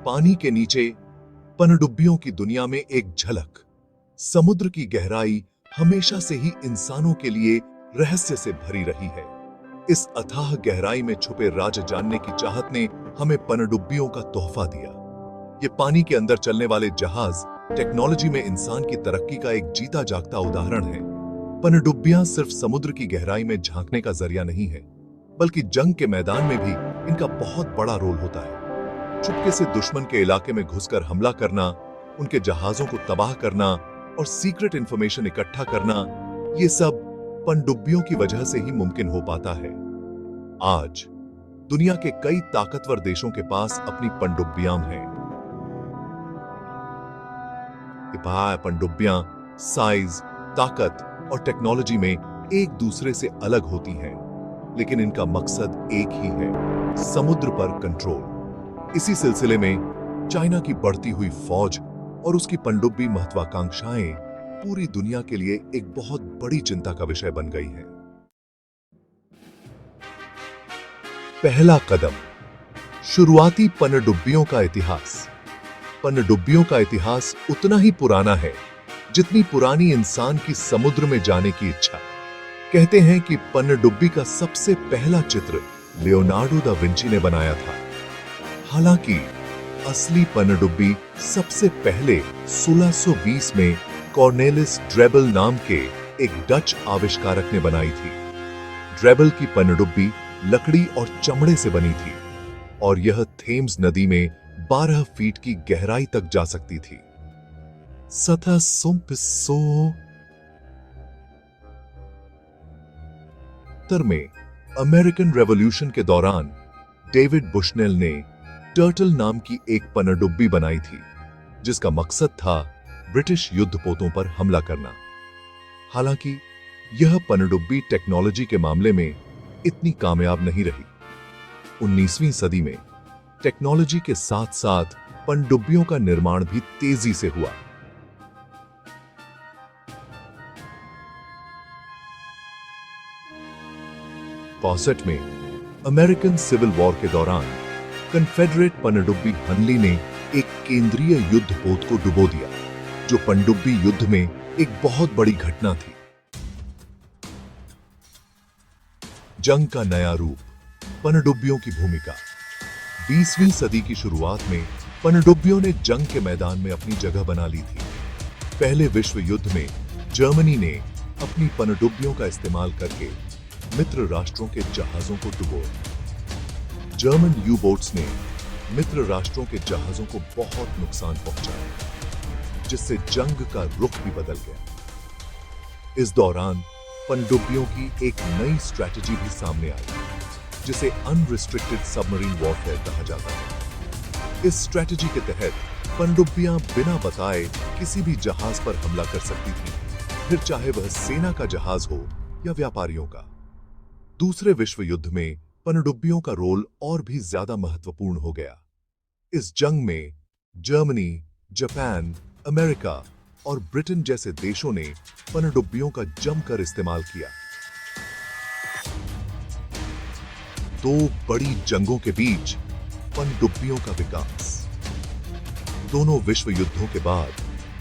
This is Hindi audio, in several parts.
पानी के नीचे पनडुब्बियों की दुनिया में एक झलक। समुद्र की गहराई हमेशा से ही इंसानों के लिए रहस्य से भरी रही है। इस अथाह गहराई में छुपे राज जानने की चाहत ने हमें पनडुब्बियों का तोहफा दिया। ये पानी के अंदर चलने वाले जहाज टेक्नोलॉजी में इंसान की तरक्की का एक जीता जागता उदाहरण है। पनडुब्बियां सिर्फ समुद्र की गहराई में झांकने का जरिया नहीं है, बल्कि जंग के मैदान में भी इनका बहुत बड़ा रोल होता है। चुपके से दुश्मन के इलाके में घुसकर हमला करना, उनके जहाजों को तबाह करना और सीक्रेट इंफॉर्मेशन इकट्ठा करना, ये सब पनडुब्बियों की वजह से ही मुमकिन हो पाता है। आज दुनिया के कई ताकतवर देशों के पास अपनी पनडुब्बियां हैं। पनडुब्बियां साइज, ताकत और टेक्नोलॉजी में एक दूसरे से अलग होती हैं, लेकिन इनका मकसद एक ही है, समुद्र पर कंट्रोल। इसी सिलसिले में चाइना की बढ़ती हुई फौज और उसकी पनडुब्बी महत्वाकांक्षाएं पूरी दुनिया के लिए एक बहुत बड़ी चिंता का विषय बन गई हैं। पहला कदम, शुरुआती पनडुब्बियों का इतिहास। पनडुब्बियों का इतिहास उतना ही पुराना है जितनी पुरानी इंसान की समुद्र में जाने की इच्छा। कहते हैं कि पनडुब्बी का सबसे पहला चित्र लियोनार्डो दा विंची ने बनाया था। हालांकि असली पनडुब्बी सबसे पहले 1620 में कॉर्नेलिस ड्रेबल नाम के एक डच आविष्कारक ने बनाई थी। ड्रेबल की पनडुब्बी लकड़ी और चमड़े से बनी थी और यह थेम्स नदी में 12 फीट की गहराई तक जा सकती थी। सतह में अमेरिकन रेवोल्यूशन के दौरान डेविड बुशनेल ने टर्टल नाम की एक पनडुब्बी बनाई थी, जिसका मकसद था ब्रिटिश युद्धपोतों पर हमला करना। हालांकि यह पनडुब्बी टेक्नोलॉजी के मामले में इतनी कामयाब नहीं रही। 19वीं सदी में टेक्नोलॉजी के साथ साथ पनडुब्बियों का निर्माण भी तेजी से हुआ। पॉसेट में अमेरिकन सिविल वॉर के दौरान कन्फेडरेट पनडुब्बी हनली ने एक केंद्रीय युद्धपोत को डुबो दिया, जो पनडुब्बी युद्ध में एक बहुत बड़ी घटना थी। जंग का नया रूप, पनडुब्बियों की भूमिका। 20वीं सदी की शुरुआत में पनडुब्बियों ने जंग के मैदान में अपनी जगह बना ली थी। पहले विश्व युद्ध में जर्मनी ने अपनी पनडुब्बियों का इस्तेमाल करके मित्र राष्ट्रों के जहाजों को डुबोया। जर्मन यू बोट्स ने मित्र राष्ट्रों के जहाजों को बहुत नुकसान पहुंचाया, जिससे जंग का रुख भी बदल गया। इस दौरान पनडुब्बियों की एक नई स्ट्रैटेजी भी सामने आई, जिसे अनरिस्ट्रिक्टेड सबमरीन वॉरफेयर कहा जाता है। इस स्ट्रैटेजी के तहत पनडुब्बियां बिना बताए किसी भी जहाज पर हमला कर सकती थीं, फिर चाहे वह सेना का जहाज हो या व्यापारियों का। दूसरे विश्व युद्ध में पनडुब्बियों का रोल और भी ज्यादा महत्वपूर्ण हो गया। इस जंग में जर्मनी, जापान, अमेरिका और ब्रिटेन जैसे देशों ने पनडुब्बियों का जमकर इस्तेमाल किया। दो बड़ी जंगों के बीच पनडुब्बियों का विकास। दोनों विश्व युद्धों के बाद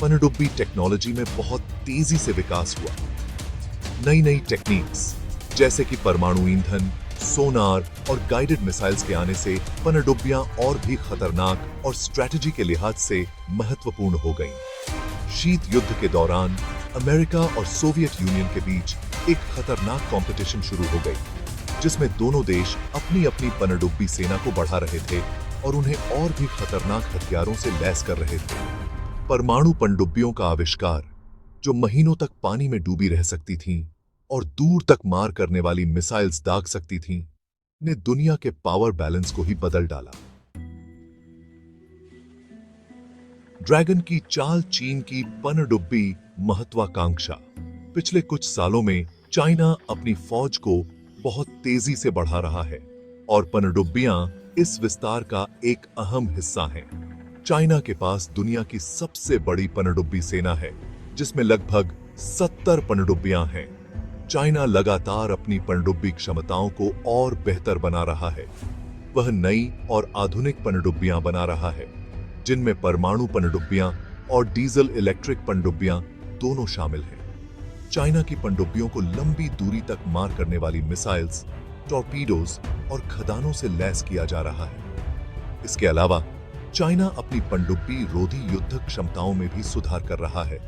पनडुब्बी टेक्नोलॉजी में बहुत तेजी से विकास हुआ। नई नई टेक्निक्स जैसे कि परमाणु ईंधन, सोनार और गाइडेड मिसाइल्स के आने से पनडुब्बियां और भी खतरनाक और स्ट्रैटेजी के लिहाज से महत्वपूर्ण हो गईं। शीत युद्ध के दौरान अमेरिका और सोवियत यूनियन के बीच एक खतरनाक कंपटीशन शुरू हो गई, जिसमें दोनों देश अपनी अपनी पनडुब्बी सेना को बढ़ा रहे थे और उन्हें और भी खतरनाक हथियारों से लैस कर रहे थे। परमाणु पनडुब्बियों का आविष्कार, जो महीनों तक पानी में डूबी रह सकती थीं और दूर तक मार करने वाली मिसाइल्स दाग सकती थीं, ने दुनिया के पावर बैलेंस को ही बदल डाला। ड्रैगन की चाल चीन की पनडुब्बी महत्वाकांक्षा। पिछले कुछ सालों में चाइना अपनी फौज को बहुत तेजी से बढ़ा रहा है और पनडुब्बियां इस विस्तार का एक अहम हिस्सा हैं। चाइना के पास दुनिया की सबसे बड़ी पनडुब्बी सेना है, जिसमें लगभग 70 पनडुब्बियां हैं। चाइना लगातार अपनी पनडुब्बी क्षमताओं को और बेहतर बना रहा है। वह नई और आधुनिक पनडुब्बियां बना रहा है, जिनमें परमाणु पनडुब्बियां और डीजल इलेक्ट्रिक पनडुब्बियां दोनों शामिल हैं। चाइना की पनडुब्बियों को लंबी दूरी तक मार करने वाली मिसाइल्स, टॉर्पीडोज और खदानों से लैस किया जा रहा है। इसके अलावा चाइना अपनी पनडुब्बी रोधी युद्धक क्षमताओं में भी सुधार कर रहा है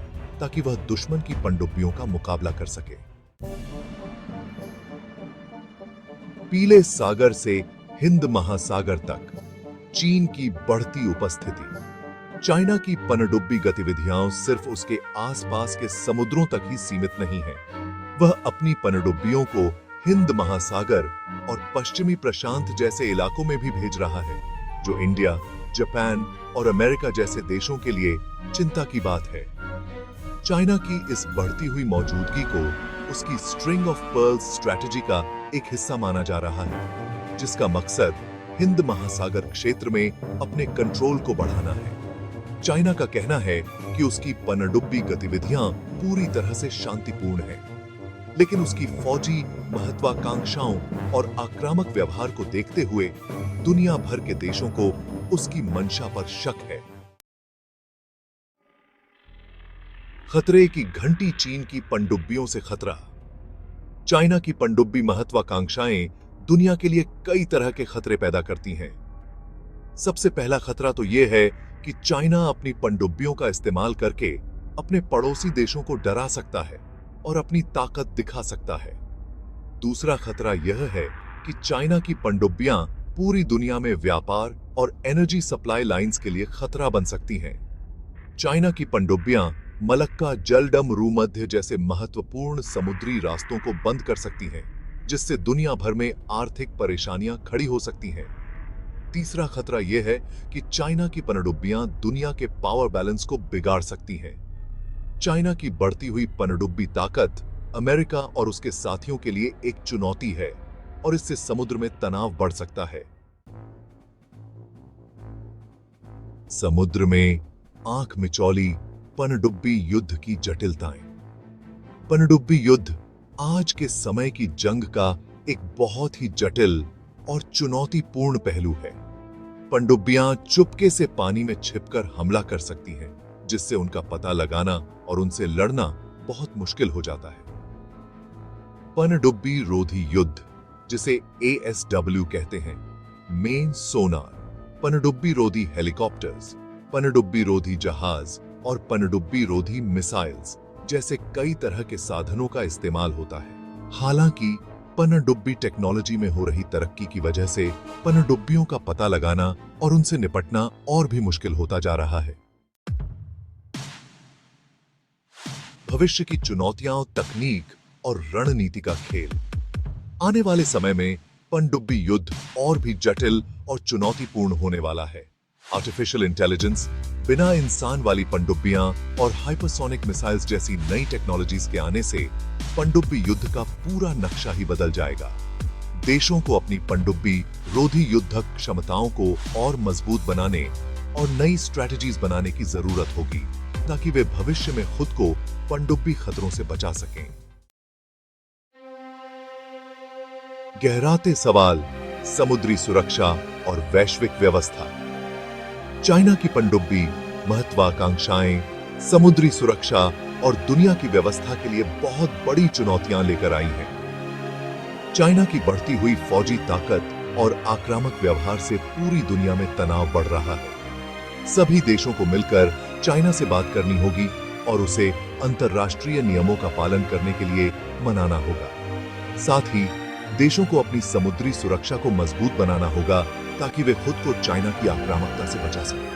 ताकि वह दुश्मन की पनडुब्बियों का मुकाबला कर सके। पीले सागर से हिंद महासागर तक चीन की बढ़ती उपस्थिति। चाइना की पनडुब्बी गतिविधियां सिर्फ उसके आसपास के समुद्रों तक ही सीमित नहीं है। वह अपनी पनडुब्बियों को हिंद महासागर और पश्चिमी प्रशांत जैसे इलाकों में भी भेज रहा है, जो इंडिया, जापान और अमेरिका जैसे देशों के लिए चिंता की बात है। चाइना की इस बढ़ती हुई मौजूदगी को उसकी स्ट्रिंग ऑफ पर्ल्स स्ट्रैटेजी का एक हिस्सा माना जा रहा है, जिसका मकसद हिंद महासागर क्षेत्र में अपने कंट्रोल को बढ़ाना है। चाइना का कहना है कि उसकी पनडुब्बी गतिविधियां पूरी तरह से शांतिपूर्ण हैं, लेकिन उसकी फौजी महत्वाकांक्षाओं और आक्रामक व्यवहार को देखते हुए दुनिया भर के देशों को उसकी मंशा पर शक है। खतरे की घंटी। चीन की पनडुब्बियों से खतरा। चाइना की पनडुब्बी महत्वाकांक्षाएं दुनिया के लिए कई तरह के खतरे पैदा करती हैं। सबसे पहला खतरा तो यह है कि चाइना अपनी पनडुब्बियों का इस्तेमाल करके अपने पड़ोसी देशों को डरा सकता है और अपनी ताकत दिखा सकता है। दूसरा खतरा यह है कि चाइना की पनडुब्बियां पूरी दुनिया में व्यापार और एनर्जी सप्लाई लाइंस के लिए खतरा बन सकती हैं। चाइना की पनडुब्बियां मलक्का, जलडम, भूमध्य जैसे महत्वपूर्ण समुद्री रास्तों को बंद कर सकती हैं, जिससे दुनिया भर में आर्थिक परेशानियां खड़ी हो सकती हैं। तीसरा खतरा यह है कि चाइना की पनडुब्बियां दुनिया के पावर बैलेंस को बिगाड़ सकती हैं। चाइना की बढ़ती हुई पनडुब्बी ताकत अमेरिका और उसके साथियों के लिए एक चुनौती है और इससे समुद्र में तनाव बढ़ सकता है। समुद्र में आंख मिचौली पनडुब्बी युद्ध की जटिलताएं। पनडुब्बी युद्ध आज के समय की जंग का एक बहुत ही जटिल और चुनौतीपूर्ण पहलू है। पनडुब्बियां चुपके से पानी में छिपकर हमला कर सकती हैं, जिससे उनका पता लगाना और उनसे लड़ना बहुत मुश्किल हो जाता है। पनडुब्बी रोधी युद्ध, जिसे ASW कहते हैं, मेन सोनार, पनडुब्बी रोधी हेलीकॉप्टर्स, पनडुब्बी रोधी जहाज और पनडुब्बी रोधी मिसाइल्स जैसे कई तरह के साधनों का इस्तेमाल होता है। हालांकि पनडुब्बी टेक्नोलॉजी में हो रही तरक्की की वजह से पनडुब्बियों का पता लगाना और उनसे निपटना और भी मुश्किल होता जा रहा है। भविष्य की चुनौतियां, तकनीक और रणनीति का खेल। आने वाले समय में पनडुब्बी युद्ध और भी जटिल और चुनौतीपूर्ण होने वाला है। आर्टिफिशियल इंटेलिजेंस, बिना इंसान वाली पनडुब्बियां और हाइपरसोनिक मिसाइल्स जैसी नई टेक्नोलॉजीज के आने से पनडुब्बी युद्ध का पूरा नक्शा ही बदल जाएगा। देशों को अपनी पनडुब्बी रोधी युद्धक क्षमताओं को और मजबूत बनाने और नई स्ट्रैटेजीज बनाने की जरूरत होगी, ताकि वे भविष्य में खुद को पनडुब्बी खतरों से बचा सकें। गहराते सवाल, समुद्री सुरक्षा और वैश्विक व्यवस्था। चाइना की पनडुब्बी महत्वाकांक्षाएं समुद्री सुरक्षा और दुनिया की व्यवस्था के लिए बहुत बड़ी चुनौतियां लेकर आई हैं। चाइना की बढ़ती हुई फौजी ताकत और आक्रामक व्यवहार से पूरी दुनिया में तनाव बढ़ रहा है। सभी देशों को मिलकर चाइना से बात करनी होगी और उसे अंतर्राष्ट्रीय नियमों का पालन करने के लिए मनाना होगा। साथ ही देशों को अपनी समुद्री सुरक्षा को मजबूत बनाना होगा, ताकि वे खुद को चाइना की आक्रामकता से बचा सकें।